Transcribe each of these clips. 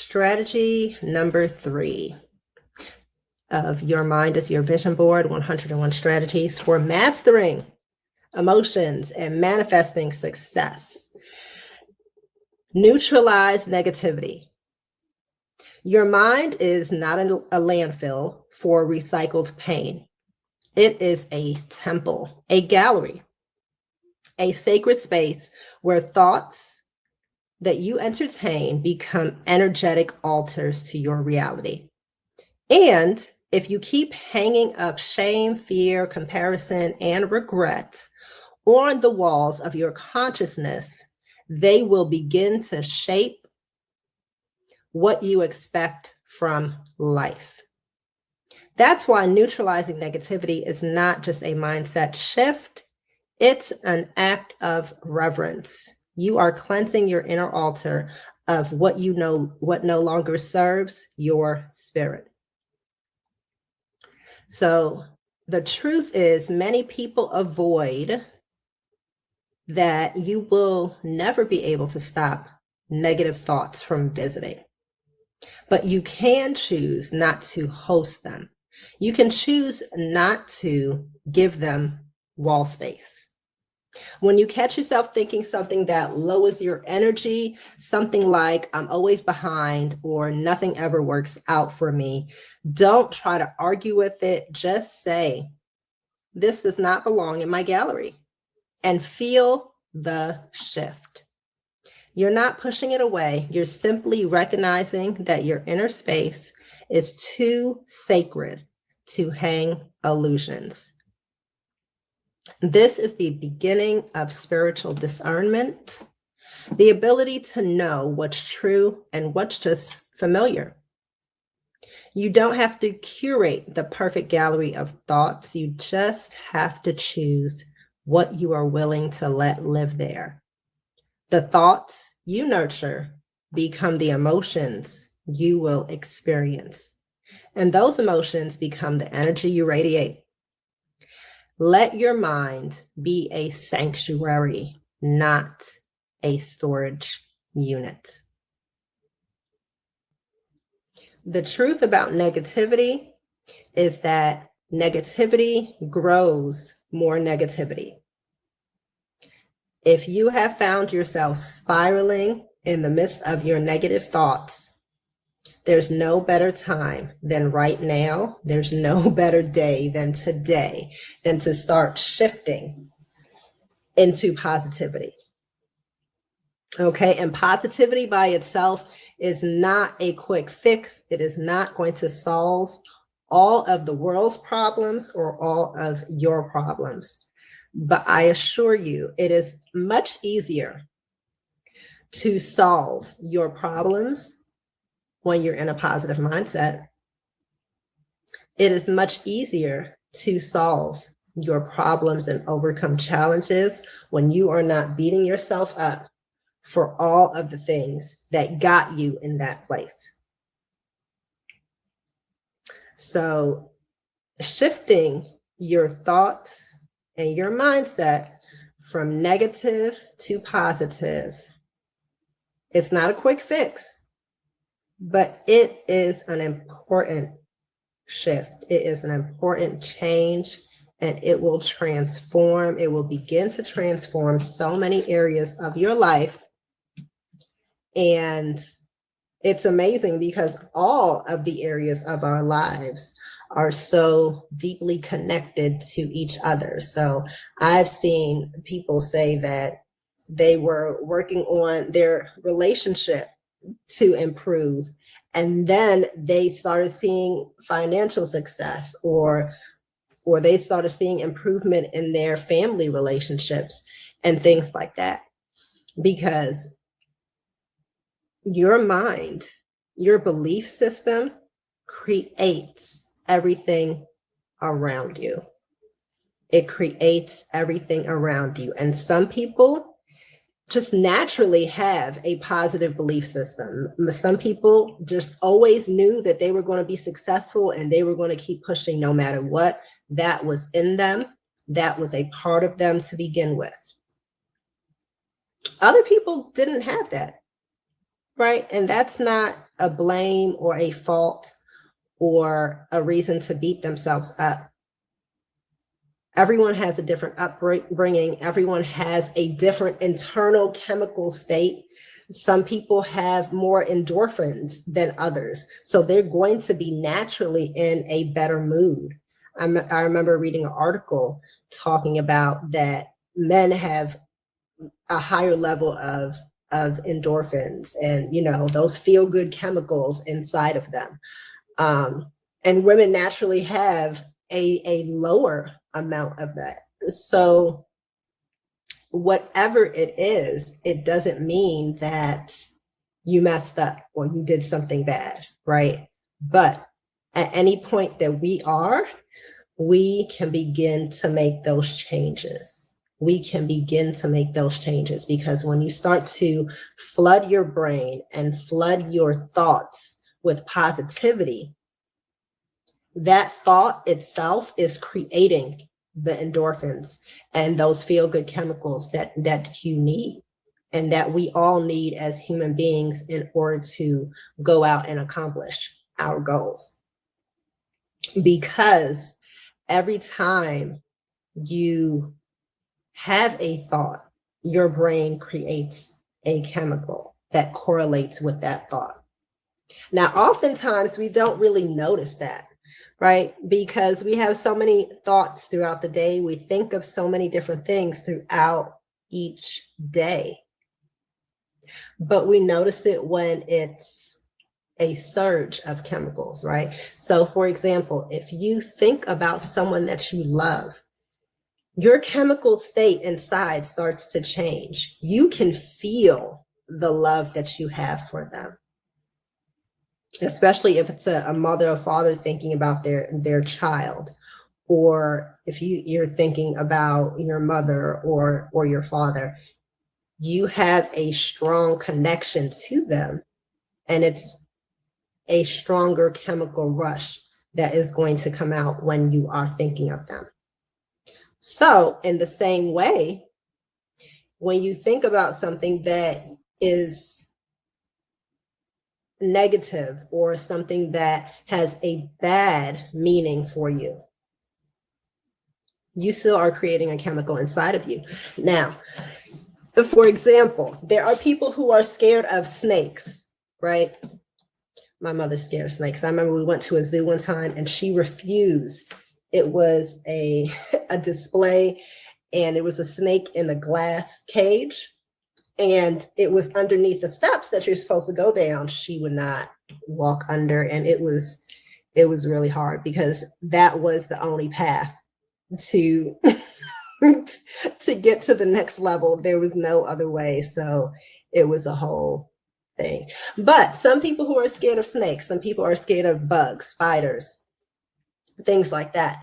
Strategy number 3 of Your Mind is Your Vision Board, 101 Strategies for Mastering Emotions and Manifesting Success. Neutralize negativity. Your mind is not a landfill for recycled pain. It is a temple, a gallery, a sacred space where thoughts that you entertain become energetic altars to your reality. And if you keep hanging up shame, fear, comparison, and regret on the walls of your consciousness, they will begin to shape what you expect from life. That's why neutralizing negativity is not just a mindset shift, it's an act of reverence. You are cleansing your inner altar of what no longer serves your spirit. So the truth is, many people avoid that you will never be able to stop negative thoughts from visiting. But you can choose not to host them. You can choose not to give them wall space. When you catch yourself thinking something that lowers your energy, something like, I'm always behind, or nothing ever works out for me, don't try to argue with it. Just say, this does not belong in my gallery, and feel the shift. You're not pushing it away. You're simply recognizing that your inner space is too sacred to hang illusions. This is the beginning of spiritual discernment, the ability to know what's true and what's just familiar. You don't have to curate the perfect gallery of thoughts. You just have to choose what you are willing to let live there. The thoughts you nurture become the emotions you will experience. And those emotions become the energy you radiate. Let your mind be a sanctuary, not a storage unit. The truth about negativity is that negativity grows more negativity. If you have found yourself spiraling in the midst of your negative thoughts, there's no better time than right now. There's no better day than today than to start shifting into positivity. Okay, and positivity by itself is not a quick fix. It is not going to solve all of the world's problems or all of your problems. But I assure you, it is much easier to solve your problems when you're in a positive mindset. It is much easier to solve your problems and overcome challenges when you are not beating yourself up for all of the things that got you in that place. So shifting your thoughts and your mindset from negative to positive, it's not a quick fix, but it is an important shift. It is an important change, and it will transform. It will begin to transform so many areas of your life. And it's amazing because all of the areas of our lives are so deeply connected to each other. So I've seen people say that they were working on their relationship to improve, and then they started seeing financial success, or they started seeing improvement in their family relationships and things like that. Because your mind, your belief system creates everything around you. It creates everything around you. And some people just naturally have a positive belief system. Some people just always knew that they were going to be successful and they were going to keep pushing no matter what. That was in them. That was a part of them to begin with. Other people didn't have that. right? And that's not a blame or a fault or a reason to beat themselves up. Everyone has a different upbringing. Everyone has a different internal chemical state. Some people have more endorphins than others. So they're going to be naturally in a better mood. I remember reading an article talking about that men have a higher level of endorphins and, you know, those feel good chemicals inside of them. And women naturally have a lower amount of that. So whatever it is, it doesn't mean that you messed up or you did something bad, right? But at any point that we can begin to make those changes. We can begin to make those changes because when you start to flood your brain and flood your thoughts with positivity, that thought itself is creating the endorphins and those feel-good chemicals that you need and that we all need as human beings in order to go out and accomplish our goals. Because every time you have a thought, your brain creates a chemical that correlates with that thought. Now, oftentimes we don't really notice that, right? Because we have so many thoughts throughout the day. We think of so many different things throughout each day. But we notice it when it's a surge of chemicals, right? So for example, if you think about someone that you love, your chemical state inside starts to change. You can feel the love that you have for them, especially if it's a mother or father thinking about their child, or if you're thinking about your mother or your father. You have a strong connection to them, and it's a stronger chemical rush that is going to come out when you are thinking of them. So in the same way, when you think about something that is negative or something that has a bad meaning for you, you still are creating a chemical inside of you. Now, for example, there are people who are scared of snakes, right? My mother's scared of snakes. I remember we went to a zoo one time and she refused. It was a display and it was a snake in a glass cage and it was underneath the steps that you're supposed to go down. She would not walk under, and it was really hard because that was the only path to to get to the next level. There was no other way. So it was a whole thing. But some people who are scared of snakes, some people are scared of bugs, spiders, things like that.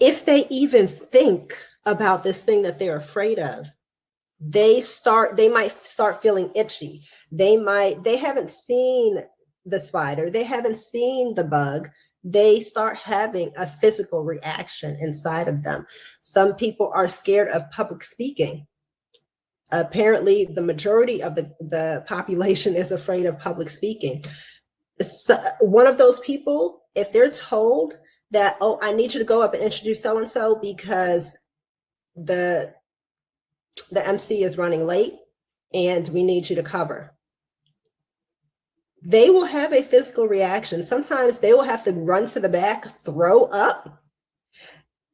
If they even think about this thing that they're afraid of, they might start feeling itchy. They haven't seen the spider, they haven't seen the bug. They start having a physical reaction inside of them. Some people are scared of public speaking. Apparently, the majority of the population is afraid of public speaking. So one of those people, if they're told that, oh, I need you to go up and introduce so-and-so because the MC is running late and we need you to cover, they will have a physical reaction. Sometimes they will have to run to the back, throw up,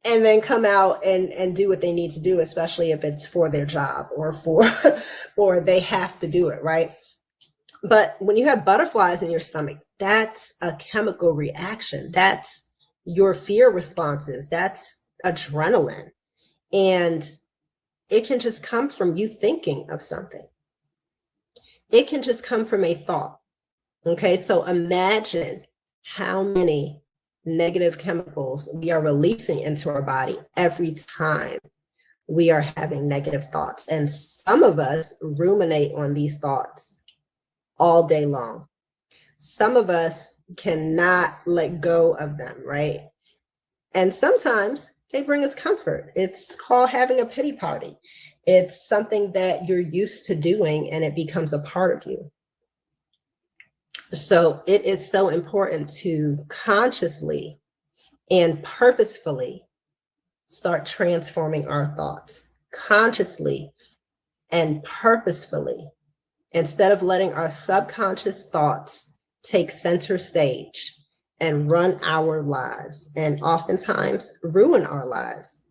and then come out and do what they need to do, especially if it's for their job or or they have to do it, right? But when you have butterflies in your stomach, that's a chemical reaction. That's your fear responses. That's adrenaline. And it can just come from you thinking of something. It can just come from a thought. Okay, so imagine how many negative chemicals we are releasing into our body every time we are having negative thoughts. And some of us ruminate on these thoughts all day long. Some of us cannot let go of them, right? And sometimes they bring us comfort. It's called having a pity party. It's something that you're used to doing and it becomes a part of you. So it is so important to consciously and purposefully start transforming our thoughts consciously and purposefully, instead of letting our subconscious thoughts take center stage and run our lives and oftentimes ruin our lives.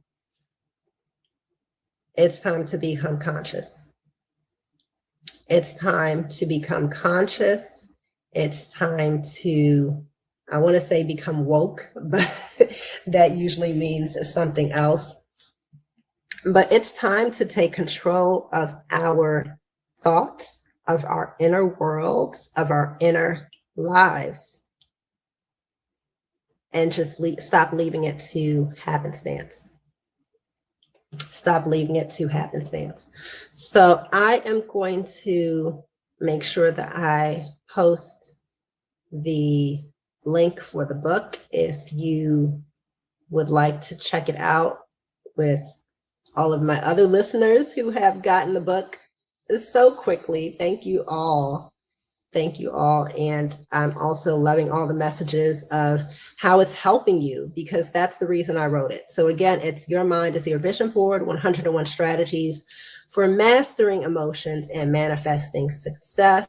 It's time to become conscious. It's time to become conscious. It's time to, I want to say become woke, but that usually means something else. But it's time to take control of our thoughts, of our inner worlds, of our inner lives, and just stop leaving it to happenstance. Stop leaving it to happenstance. So I am going to make sure that I post the link for the book if you would like to check it out with all of my other listeners who have gotten the book so quickly. Thank you all. Thank you all. And I'm also loving all the messages of how it's helping you, because that's the reason I wrote it. So again, it's Your Mind is Your Vision Board, 101 Strategies for Mastering Emotions and Manifesting Success.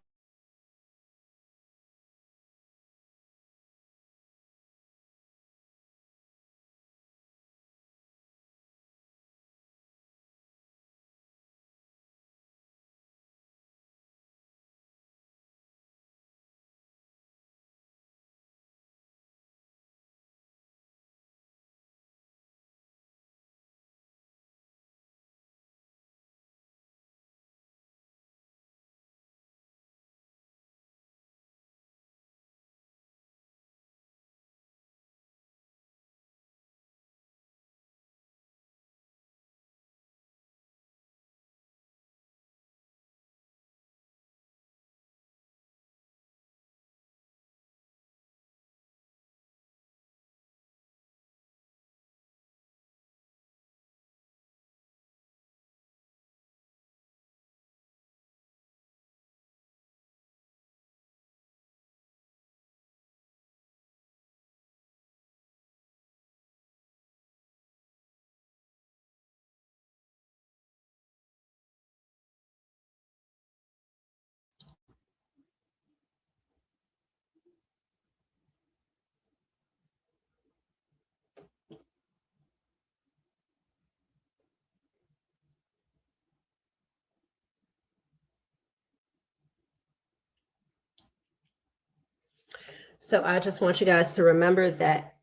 So I just want you guys to remember that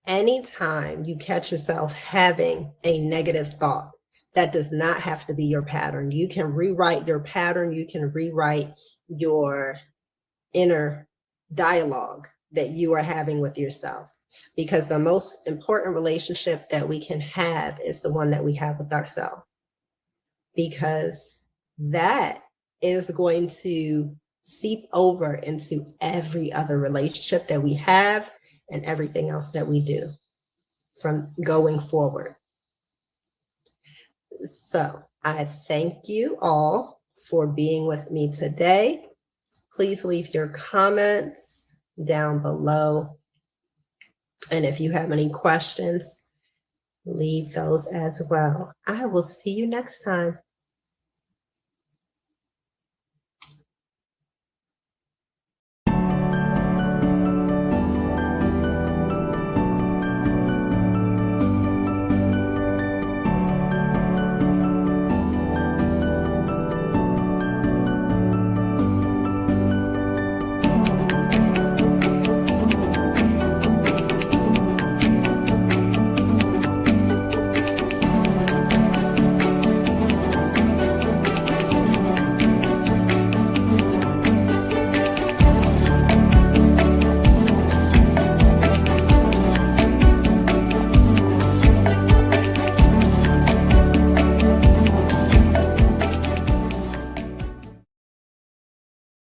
anytime you catch yourself having a negative thought, that does not have to be your pattern. You can rewrite your pattern. You can rewrite your inner dialogue that you are having with yourself, because the most important relationship that we can have is the one that we have with ourselves, because that is going to seep over into every other relationship that we have and everything else that we do from going forward. So I thank you all for being with me today. Please leave your comments down below. And if you have any questions, leave those as well. I will see you next time.